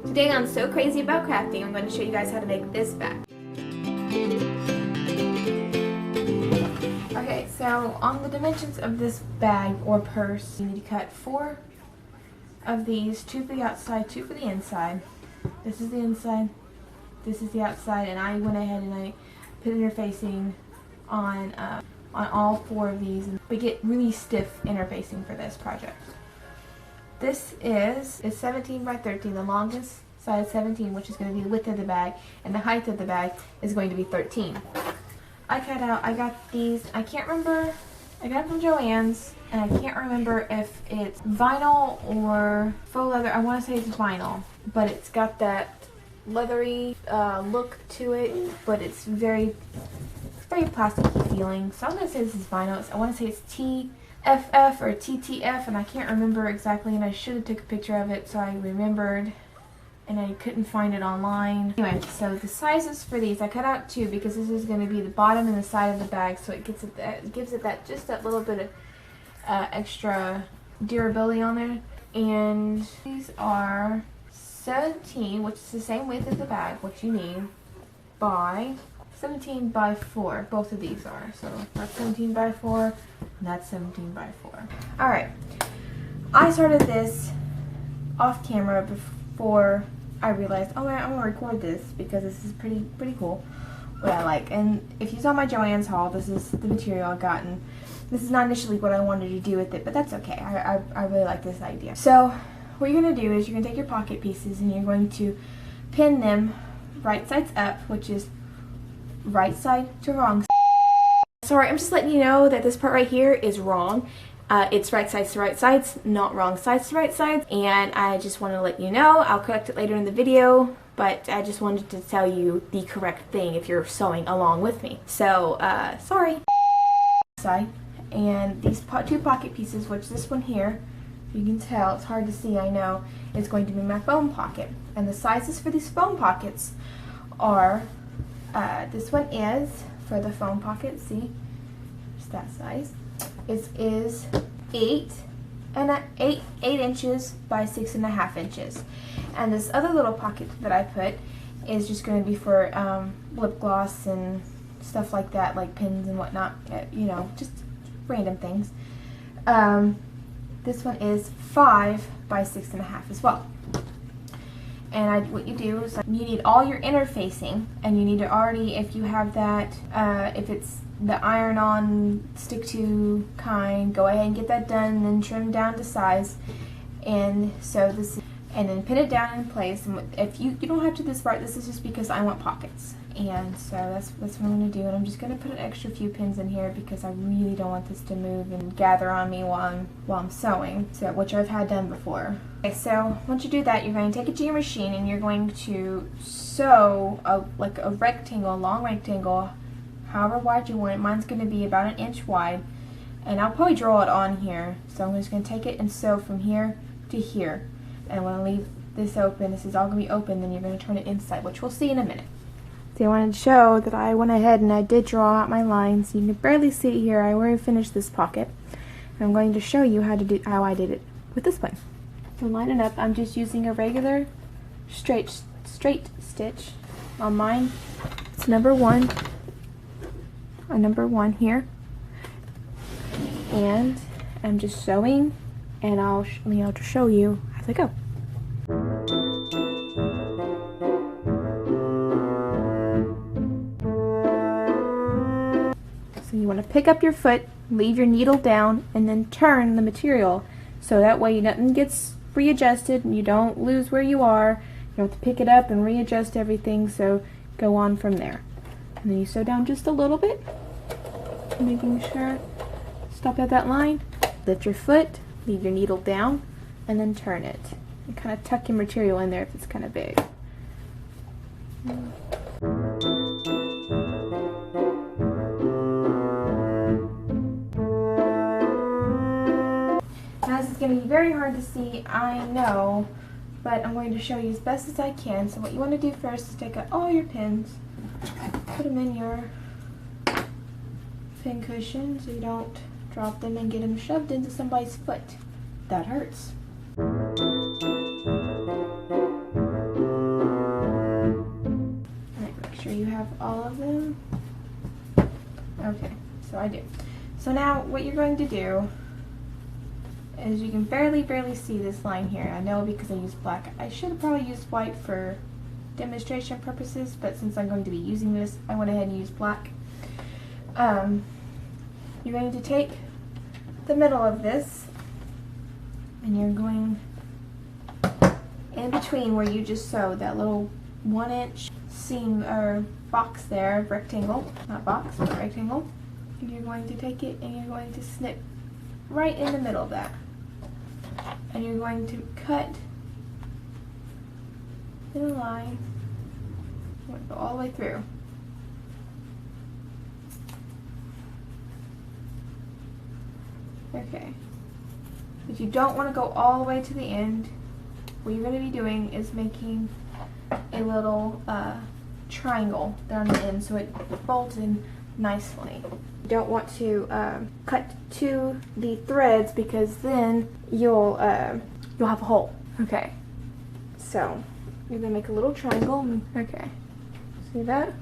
Today on So Crazy About Crafting, I'm going to show you guys how to make this bag. Okay, so on the dimensions of this bag or purse, you need to cut 4 of these, 2 for the outside, 2 for the inside. This is the inside, this is the outside, and I went ahead and I put interfacing on all 4 of these. We get really stiff interfacing for this project. This is 17 by 13, the longest side 17, which is going to be the width of the bag, and the height of the bag is going to be 13. I got these, I can't remember, I got them from Joann's, and I can't remember if it's vinyl or faux leather. I want to say it's vinyl, but it's got that leathery look to it, but it's very plasticky feeling. So I'm going to say this is vinyl. I want to say it's TFF or TTF, and I can't remember exactly, and I should have took a picture of it so I remembered, and I couldn't find it online. Anyway, so the sizes for these, I cut out 2 because this is going to be the bottom and the side of the bag, so it gives it that little bit of extra durability on there. And these are 17, which is the same width as the bag, what you need, by 17 by 4. Both of these are. So that's 17 by 4, and that's 17 by 4. Alright, I started this off camera before I realized, oh man, I'm going to record this because this is pretty cool, what I like. And if you saw my Joann's haul, this is the material I got, and this is not initially what I wanted to do with it, but that's okay. I really like this idea. So what you're going to do is you're going to take your pocket pieces and you're going to pin them right sides up, which is right side to wrong side. Sorry, I'm just letting you know that this part right here is wrong. It's right sides to right sides, not wrong sides to right sides, and I just want to let you know. I'll correct it later in the video, but I just wanted to tell you the correct thing if you're sewing along with me. So, sorry. Side, and these 2 pocket pieces, which this one here, you can tell, it's hard to see, I know, is going to be my foam pocket. And the sizes for these foam pockets are, this one is, for the foam pocket, see, just that size. It is 8 inches by 6.5 inches. And this other little pocket that I put is just going to be for lip gloss and stuff like that, like pins and whatnot, you know, just random things. This one is 5 by 6.5 as well. And what you do is you need all your interfacing, and you need to already, if you have that, if it's the iron-on, stick-to kind, go ahead and get that done, and then trim down to size. And so this, and then pin it down in place. And if you don't have to do this part, this is just because I want pockets. And so that's what I'm going to do. And I'm just going to put an extra few pins in here because I really don't want this to move and gather on me while I'm sewing, so which I've had done before. Okay, so once you do that, you're going to take it to your machine and you're going to sew like a rectangle, a long rectangle, however wide you want it. Mine's going to be about 1 inch wide, and I'll probably draw it on here. So I'm just going to take it and sew from here to here. And I'm going to leave this open. This is all going to be open. Then you're going to turn it inside, which we'll see in a minute. So I wanted to show that I went ahead and I did draw out my lines. You can barely see it here. I already finished this pocket. And I'm going to show you how I did it with this one. To line it up, I'm just using a regular straight stitch. On mine, it's number 1. A number 1 here. And I'm just sewing, and I'll just show you as I go. So you want to pick up your foot, leave your needle down, and then turn the material. So that way nothing gets readjusted and you don't lose where you are. You have to pick it up and readjust everything, so go on from there. And then you sew down just a little bit, making sure, stop at that line, lift your foot, leave your needle down, and then turn it. And kind of tuck your material in there if it's kind of big. Now this is going to be very hard to see, I know, but I'm going to show you as best as I can. So what you want to do first is take out all your pins, put them in your pin cushion so you don't drop them and get them shoved into somebody's foot. That hurts. So all of them? Okay, so I do. So now what you're going to do is you can barely see this line here. I know because I used black. I should have probably used white for demonstration purposes, but since I'm going to be using this, I went ahead and used black. You're going to take the middle of this and you're going in between where you just sewed, that little 1-inch seam or box there, rectangle, not box, but rectangle. And you're going to take it and you're going to snip right in the middle of that. And you're going to cut in a line, go all the way through. Okay. But you don't want to go all the way to the end. What you're going to be doing is making a little triangle down the end so it folds in nicely. You don't want to cut to the threads because then you'll have a hole. Okay, so you're gonna make a little triangle. Okay, see that?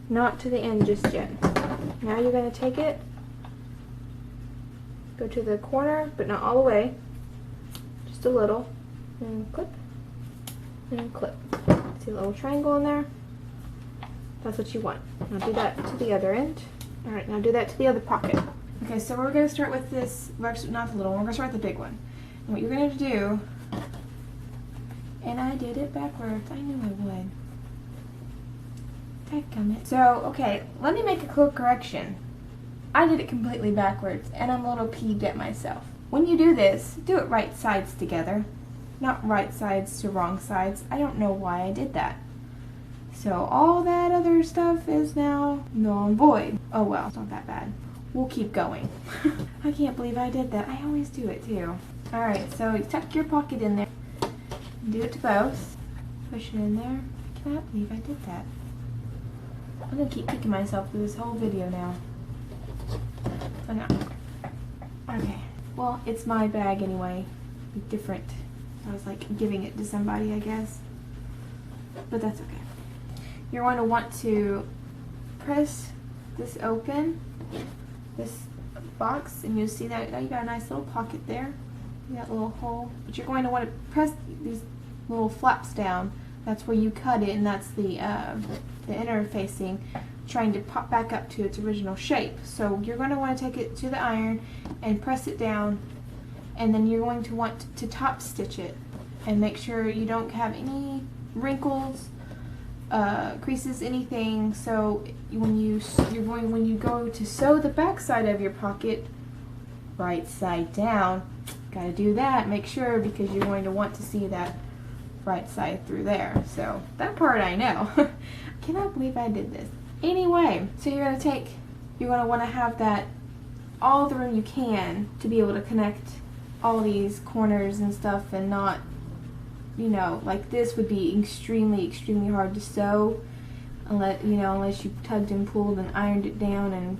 Not to the end just yet. Now you're gonna take it, go to the corner, but not all the way, just a little, and clip, and clip. See a little triangle in there? That's what you want. Now do that to the other end. Alright, now do that to the other pocket. Okay, so we're going to start with this, not the little one, we're going to start with the big one. And what you're going to do, and I did it backwards, I knew I would. Dadgummit. So, okay, let me make a quick correction. I did it completely backwards, and I'm a little peeved at myself. When you do this, do it right sides together, not right sides to wrong sides. I don't know why I did that. So all that other stuff is now null and void. Oh well, it's not that bad. We'll keep going. I can't believe I did that. I always do it too. Alright, so you tuck your pocket in there. Do it to both. Push it in there. I cannot believe I did that. I'm gonna keep kicking myself through this whole video now. So no. Okay. Well, it's my bag anyway. Different. I was like giving it to somebody, I guess. But that's okay. You're going to want to press this open, this box, and you'll see that you got a nice little pocket there. You got a little hole. But you're going to want to press these little flaps down. That's where you cut it, and that's the inner facing, trying to pop back up to its original shape. So you're going to want to take it to the iron and press it down, and then you're going to want to top stitch it and make sure you don't have any wrinkles, creases, anything. So when you go to sew the back side of your pocket right side down, gotta do that, make sure, because you're going to want to see that right side through there. So that part I know. I cannot believe I did this. Anyway, so you're going to want to have that all the room you can to be able to connect all these corners and stuff, and not, you know, like this would be extremely hard to sew unless you tugged and pulled and ironed it down and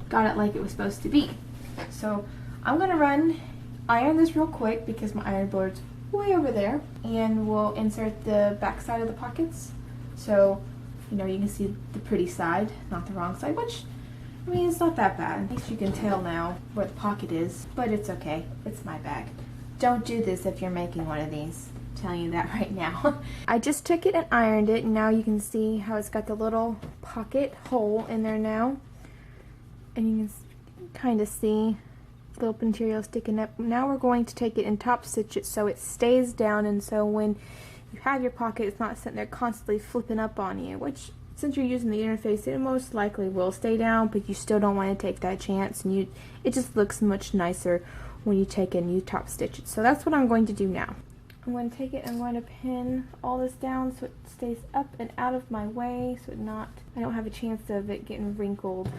got it like it was supposed to be. So I'm going to iron this real quick because my iron board's way over there, and we'll insert the back side of the pockets so you can see the pretty side, not the wrong side, which, I mean, it's not that bad. At least you can tell now where the pocket is, but it's okay. It's my bag. Don't do this if you're making one of these. I'm telling you that right now. I just took it and ironed it, and now you can see how it's got the little pocket hole in there now. And you can kind of see the little material sticking up. Now we're going to take it and top stitch it so it stays down, and so when you have your pocket, it's not sitting there constantly flipping up on you, which, since you're using the interface, it most likely will stay down, but you still don't want to take that chance, and it just looks much nicer when you take it and you top stitch it. So that's what I'm going to do now. I'm going to take it and I'm going to pin all this down so it stays up and out of my way, so I don't have a chance of it getting wrinkled.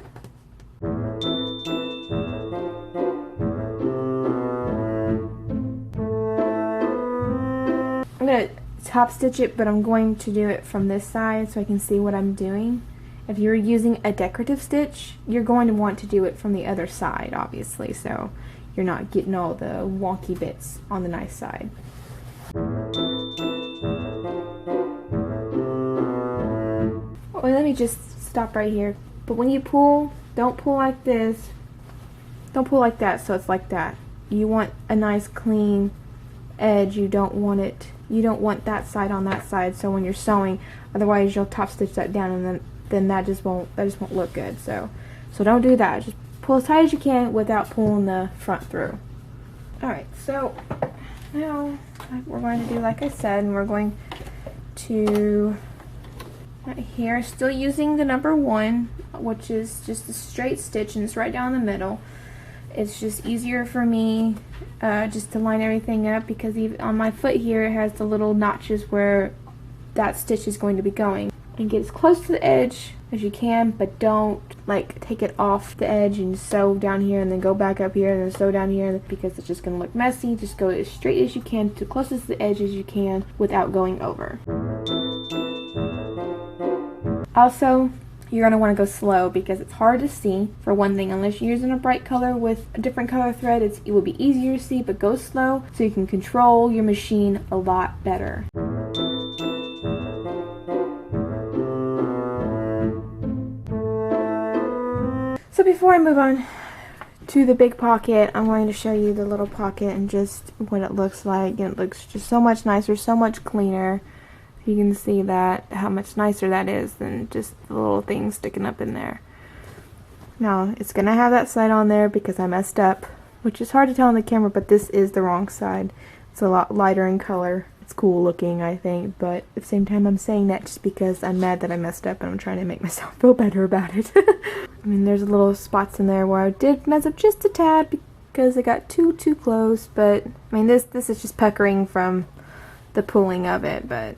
I'm going to top stitch it, but I'm going to do it from this side so I can see what I'm doing. If you're using a decorative stitch, you're going to want to do it from the other side, obviously, so you're not getting all the wonky bits on the nice side. What let me just stop right here. But when you pull, don't pull like this. Don't pull like that so it's like that. You want a nice clean edge. You don't want that side on that side, so when you're sewing, otherwise you'll top stitch that down and then that just won't look good. So don't do that. Just pull as tight as you can without pulling the front through. Alright, so now we're going to do like I said, and we're going to right here, still using the number 1, which is just a straight stitch, and it's right down the middle. It's just easier for me just to line everything up, because even on my foot here it has the little notches where that stitch is going to be going. And get as close to the edge as you can, but don't like take it off the edge and sew down here and then go back up here and then sew down here, because it's just going to look messy. Just go as straight as you can, to closest to the edge as you can without going over. Also, you're going to want to go slow because it's hard to see, for one thing. Unless you're using a bright color with a different color thread, it will be easier to see, but go slow so you can control your machine a lot better. So before I move on to the big pocket, I'm going to show you the little pocket and just what it looks like. And it looks just so much nicer, so much cleaner. You can see that, how much nicer that is than just the little thing sticking up in there. Now, it's going to have that side on there because I messed up, which is hard to tell on the camera, but this is the wrong side. It's a lot lighter in color. It's cool looking, I think, but at the same time I'm saying that just because I'm mad that I messed up and I'm trying to make myself feel better about it. I mean, there's little spots in there where I did mess up just a tad because I got too close, but I mean, this is just puckering from the pulling of it, but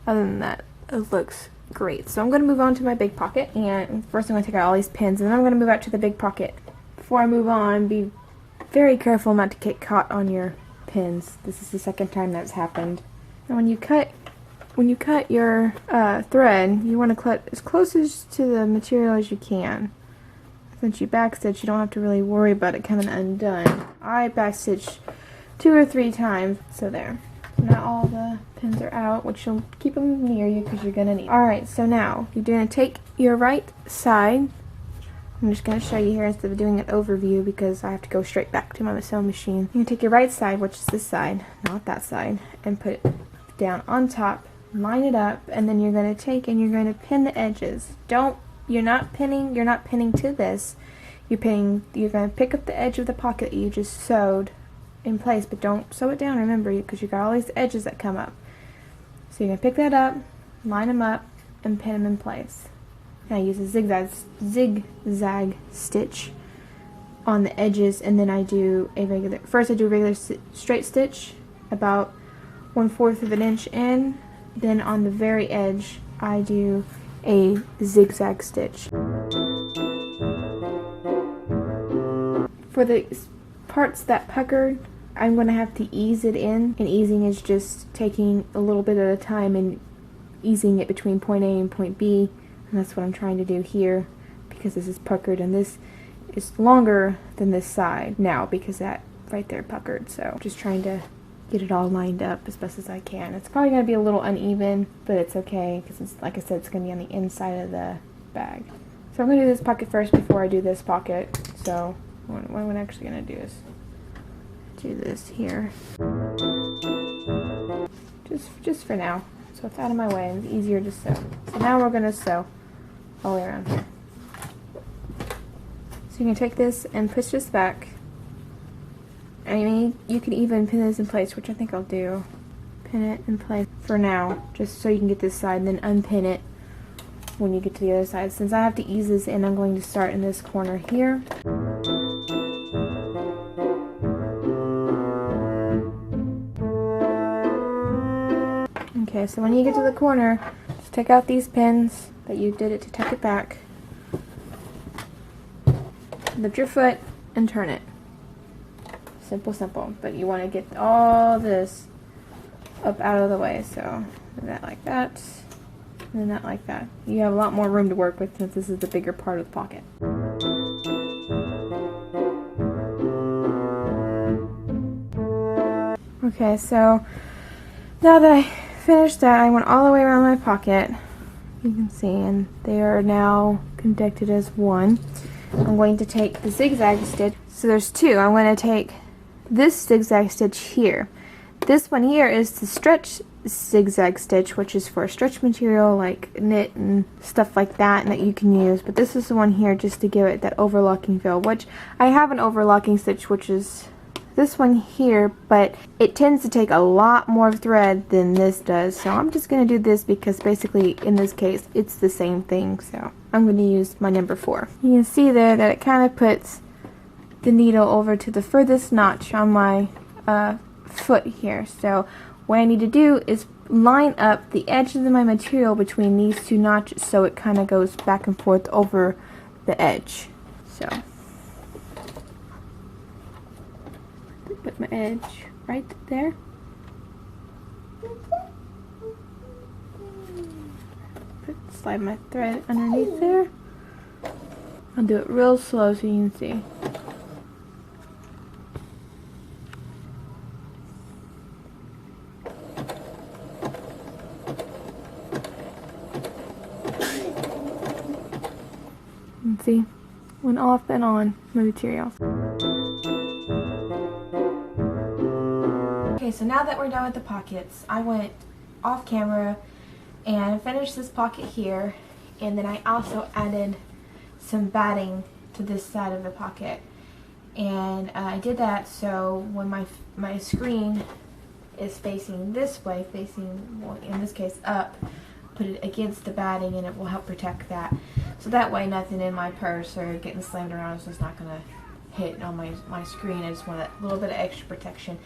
other than that, it looks great. So I'm going to move on to my big pocket, and first I'm going to take out all these pins, and then I'm going to move out to the big pocket. Before I move on, be very careful not to get caught on your pins. This is the second time that's happened. And when you cut your thread, you want to cut as close to the material as you can. Since you backstitch, you don't have to really worry about it coming undone. I backstitch 2 or 3 times, so there. So now all the pins are out, which you'll keep them near you because you're gonna need. Alright, so now you're gonna take your right side. I'm just going to show you here instead of doing an overview because I have to go straight back to my sewing machine. You're going to take your right side, which is this side, not that side, and put it down on top, line it up, and then you're going to take and you're going to pin the edges. You're not pinning to this. You're going to pick up the edge of the pocket that you just sewed in place, but don't sew it down, remember, because you got all these edges that come up. So you're going to pick that up, line them up, and pin them in place. I use a zigzag stitch on the edges, and then I do a regular straight stitch about 1/4 of an inch in. Then on the very edge I do a zigzag stitch. For the parts that puckered, I'm going to have to ease it in, and easing is just taking a little bit at a time and easing it between point A and point B. And that's what I'm trying to do here, because this is puckered and this is longer than this side now because that right there puckered. So just trying to get it all lined up as best as I can. It's probably going to be a little uneven, but it's okay because it's, like I said, it's going to be on the inside of the bag. So I'm going to do this pocket first before I do this pocket. So what I'm actually going to do is do this here. Just for now. So it's out of my way and it's easier to sew. So now we're going to sew all the way around here. So you can take this and push this back. I mean, you can even pin this in place, which I think I'll do. Pin it in place for now, just so you can get this side, and then unpin it when you get to the other side. Since I have to ease this in, I'm going to start in this corner here. Okay, so when you get to the corner, just take out these pins that you did it to tuck it back. Lift your foot and turn it. Simple, simple. But you want to get all this up out of the way. So that like that, and then that like that. You have a lot more room to work with since this is the bigger part of the pocket. Okay, so now that I finished that, I went all the way around my pocket, You can see, and they are now connected as one. I'm going to take the zigzag stitch. So there's two. I'm going to take this zigzag stitch here. This one here is the stretch zigzag stitch, which is for stretch material like knit and stuff like that, and that you can use. But this is the one here just to give it that overlocking feel, which I have an overlocking stitch, which is this one here, but it tends to take a lot more thread than this does. So I'm just going to do this because basically in this case it's the same thing. So I'm going to use my number 4. You can see there that it kind of puts the needle over to the furthest notch on my foot here. So what I need to do is line up the edges of my material between these two notches so it kind of goes back and forth over the edge. So put my edge right there. Slide my thread underneath there. I'll do it real slow so you can see. And see, went off and on my material. Okay, so now that we're done with the pockets, I went off camera and finished this pocket here, and then I also added some batting to this side of the pocket. And I did that so when my screen is facing this way, facing, well, in this case up, put it against the batting and it will help protect that. So that way nothing in my purse or getting slammed around is just not going to hit on my screen. I just want that little bit of extra protection.